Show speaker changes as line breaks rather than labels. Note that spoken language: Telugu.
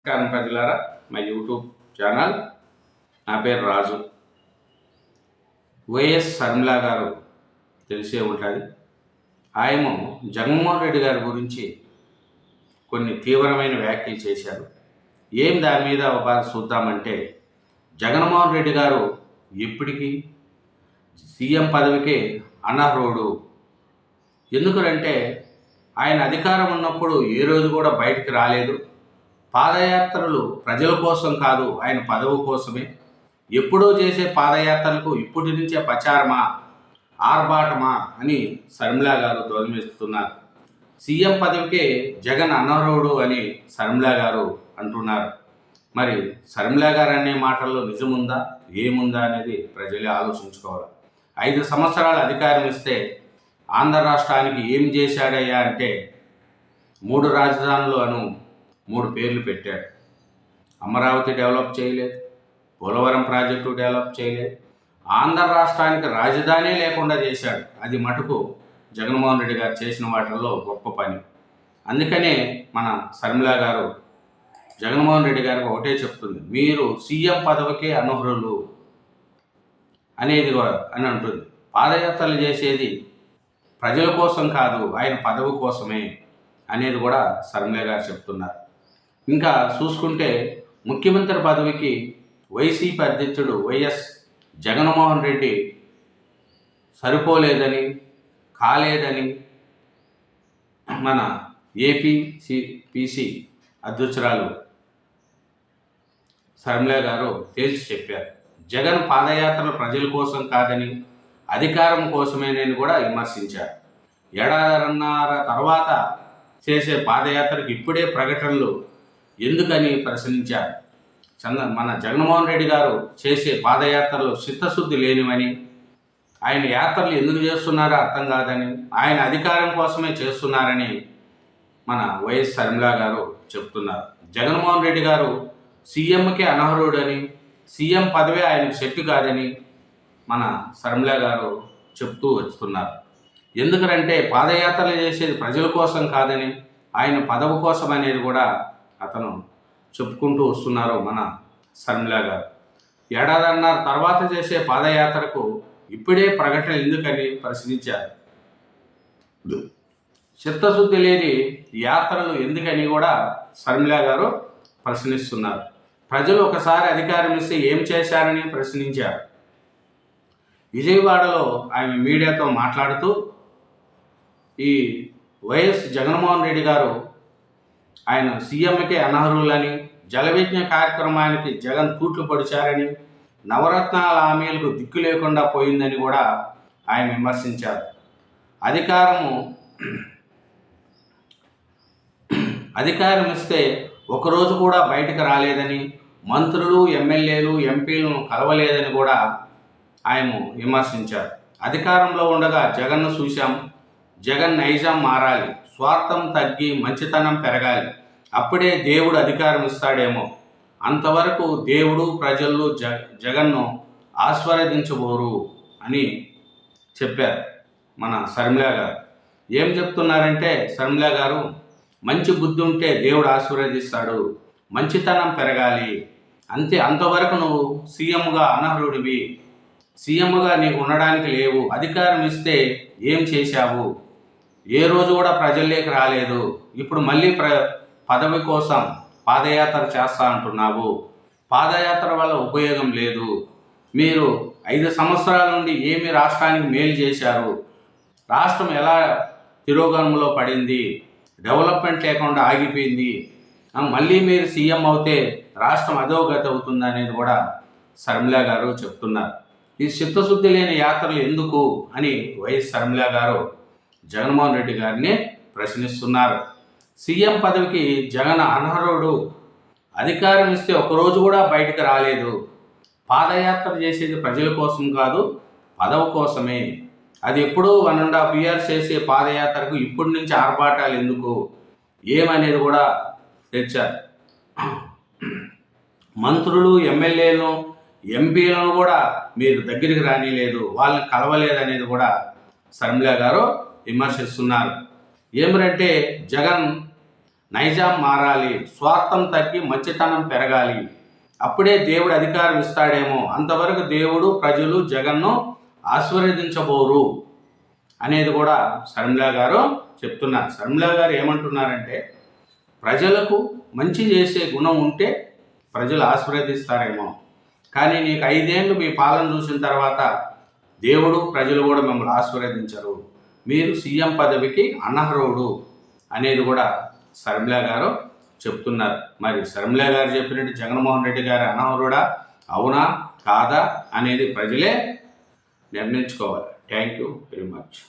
నమస్కారం ప్రజలారా, మా యూట్యూబ్ ఛానల్. నా పేరు రాజు. వైఎస్ షర్మిల గారు తెలిసే ఉంటుంది. ఆయన జగన్మోహన్ రెడ్డి గారి గురించి కొన్ని తీవ్రమైన వ్యాఖ్యలు చేశారు. దాని మీద ఒకసారి చూద్దామంటే, జగన్మోహన్ రెడ్డి గారు ఎప్పటికీ సీఎం పదవికి అనర్హుడు. ఎందుకంటే ఆయన అధికారం ఉన్నప్పుడు ఏ రోజు కూడా బయటికి రాలేదు. పాదయాత్రలు ప్రజల కోసం కాదు, ఆయన పదవి కోసమే. ఎప్పుడో చేసే పాదయాత్రలకు ఇప్పటి నుంచే ప్రచారమా, ఆర్భాటమా అని షర్మిల గారు ధ్వజమిస్తున్నారు. సీఎం పదవికే జగన్ అనర్హుడు అని షర్మిల గారు అంటున్నారు. మరి షర్మిల గారు అనే మాటల్లో నిజముందా, ఏముందా అనేది ప్రజలే ఆలోచించుకోవాలి. 5 సంవత్సరాలు అధికారం ఇస్తే ఆంధ్ర రాష్ట్రానికి ఏం చేశాడయ్యా అంటే 3 రాజధానులు 3 పేర్లు పెట్టాడు. అమరావతి డెవలప్ చేయలేదు, పోలవరం ప్రాజెక్టు డెవలప్ చేయలేదు, ఆంధ్ర రాష్ట్రానికి రాజధాని లేకుండా చేశాడు. అది మటుకు జగన్మోహన్ రెడ్డి గారు చేసిన వాటిల్లో గొప్ప పని. అందుకనే మన షర్మిల గారు జగన్మోహన్ రెడ్డి గారికి ఒకటే చెప్తుంది, మీరు సీఎం పదవికే అనర్హులు అనేది అని అంటుంది. పాదయాత్రలు చేసేది ప్రజల కోసం కాదు, ఆయన పదవి కోసమే అనేది కూడా షర్మిల గారు చెప్తున్నారు. ఇంకా చూసుకుంటే ముఖ్యమంత్రి పదవికి వైసీపీ అధ్యక్షుడు వైఎస్ జగన్మోహన్ రెడ్డి సరిపోలేదని, కాలేదని మన ఏపీసీపీసీ అధ్యక్షురాలు షర్మిల గారు తేల్చి చెప్పారు. జగన్ పాదయాత్రలు ప్రజల కోసం కాదని, అధికారం కోసమేనని కూడా విమర్శించారు. 1.5 తర్వాత చేసే పాదయాత్రకు ఇప్పుడే ప్రకటనలు ఎందుకని ప్రశ్నించారు. మన జగన్మోహన్ రెడ్డి గారు చేసే పాదయాత్రలు చిత్తశుద్ధి లేనివని, ఆయన యాత్రలు ఎందుకు చేస్తున్నారో అర్థం కాదని, ఆయన అధికారం కోసమే చేస్తున్నారని మన వైఎస్ షర్మిల గారు చెప్తున్నారు. జగన్మోహన్ రెడ్డి గారు సీఎంకే అనర్హుడని, సీఎం పదవే ఆయనకు శక్తి కాదని మన షర్మిల గారు చెప్తూ వస్తున్నారు. ఎందుకంటే పాదయాత్రలు చేసేది ప్రజల కోసం కాదని, ఆయన పదవి కోసం అనేది కూడా అతను చెప్పుకుంటూ వస్తున్నారు మన షర్మిల గారు. 1.5 తర్వాత చేసే పాదయాత్రకు ఇప్పుడే ప్రకటన ఎందుకని ప్రశ్నించారు. చిత్తశుద్ధి లేని యాత్రలు ఎందుకని కూడా షర్మిల గారు ప్రశ్నిస్తున్నారు. ప్రజలు ఒకసారి అధికారం ఇస్తే ఏం చేశారని ప్రశ్నించారు. విజయవాడలో ఆయన మీడియాతో మాట్లాడుతూ, ఈ వైఎస్ జగన్మోహన్ రెడ్డి గారు ఆయన సీఎంకే అనర్హులని, జలవిజ్ఞ కార్యక్రమానికి జగన్ తూట్లు పొడిచారని, నవరత్నాల హామీలకు దిక్కు లేకుండా పోయిందని కూడా ఆయన విమర్శించారు. అధికారం ఇస్తే ఒకరోజు కూడా బయటకు రాలేదని, మంత్రులు, ఎమ్మెల్యేలు, ఎంపీలను కలవలేదని కూడా ఆయన విమర్శించారు. అధికారంలో ఉండగా జగన్ను చూశాం, జగన్ నైజం మారాలి, స్వార్థం తగ్గి మంచితనం పెరగాలి, అప్పుడే దేవుడు అధికారం ఇస్తాడేమో, అంతవరకు దేవుడు ప్రజలు జగన్ను ఆస్వాదించబోరు అని చెప్పారు మన షర్మిల గారు. ఏం చెప్తున్నారంటే షర్మిల గారు, మంచి బుద్ధి ఉంటే దేవుడు ఆశీర్వదిస్తాడు, మంచితనం పెరగాలి, అంతవరకు నువ్వు సీఎంగా అనర్హుడివి, సీఎంగా నీకు ఉండడానికి లేవు, అధికారం ఇస్తే ఏం చేశావు, ఏ రోజు కూడా ప్రజల్లోకి రాలేదు, ఇప్పుడు మళ్ళీ పదవి కోసం పాదయాత్ర చేస్తా అంటున్నావు, పాదయాత్ర వల్ల ఉపయోగం లేదు, మీరు 5 సంవత్సరాల నుండి ఏమి రాష్ట్రానికి మేలు చేశారు, రాష్ట్రం ఎలా తిరోగమనంలో పడింది, డెవలప్మెంట్ లేకుండా ఆగిపోయింది, మళ్ళీ మీరు సీఎం అవుతే రాష్ట్రం అధోగతి అవుతుంది అనేది కూడా షర్మిల గారు చెప్తున్నారు. ఈ చిత్తశుద్ధి లేని యాత్రలు ఎందుకు అని వైఎస్ షర్మిల గారు జగన్మోహన్ రెడ్డి గారిని ప్రశ్నిస్తున్నారు. సీఎం పదవికి జగన్ అనర్హుడు, అధికారం ఇస్తే ఒకరోజు కూడా బయటకు రాలేదు, పాదయాత్ర చేసేది ప్రజల కోసం కాదు, పదవి కోసమే, అది ఎప్పుడూ 1.5 years చేసే పాదయాత్రకు ఇప్పటి నుంచి ఆర్భాటాలు ఎందుకు ఏమనేది కూడా తెచ్చారు. మంత్రులు, ఎమ్మెల్యేలను, ఎంపీలను కూడా మీరు దగ్గరికి రానిలేదు, వాళ్ళని కలవలేదనేది కూడా షర్మిల గారు విమర్శిస్తున్నారు. ఏమిటంటే జగన్ నైజాం మారాలి, స్వార్థం తగ్గి మంచితనం పెరగాలి, అప్పుడే దేవుడు అధికారం ఇస్తాడేమో, అంతవరకు దేవుడు ప్రజలు జగన్ను ఆశీర్వదించబోరు అనేది కూడా శర్మిల గారు చెప్తున్నారు. శర్మిల గారు ఏమంటున్నారంటే, ప్రజలకు మంచి చేసే గుణం ఉంటే ప్రజలు ఆశీర్వదిస్తారేమో, కానీ నీకు 5 ఏళ్ళు మీ పాలన చూసిన తర్వాత దేవుడు ప్రజలు కూడా మిమ్మల్ని ఆశీర్వదించరు, మీరు సీఎం పదవికి అనర్హుడు అనేది కూడా శర్మిల గారు చెప్తున్నారు. మరి శర్మిల గారు చెప్పినట్టు జగన్మోహన్ రెడ్డి గారు అనర్హుడా, అవునా కాదా అనేది ప్రజలే నిర్ణయించుకోవాలి. Thank you very much.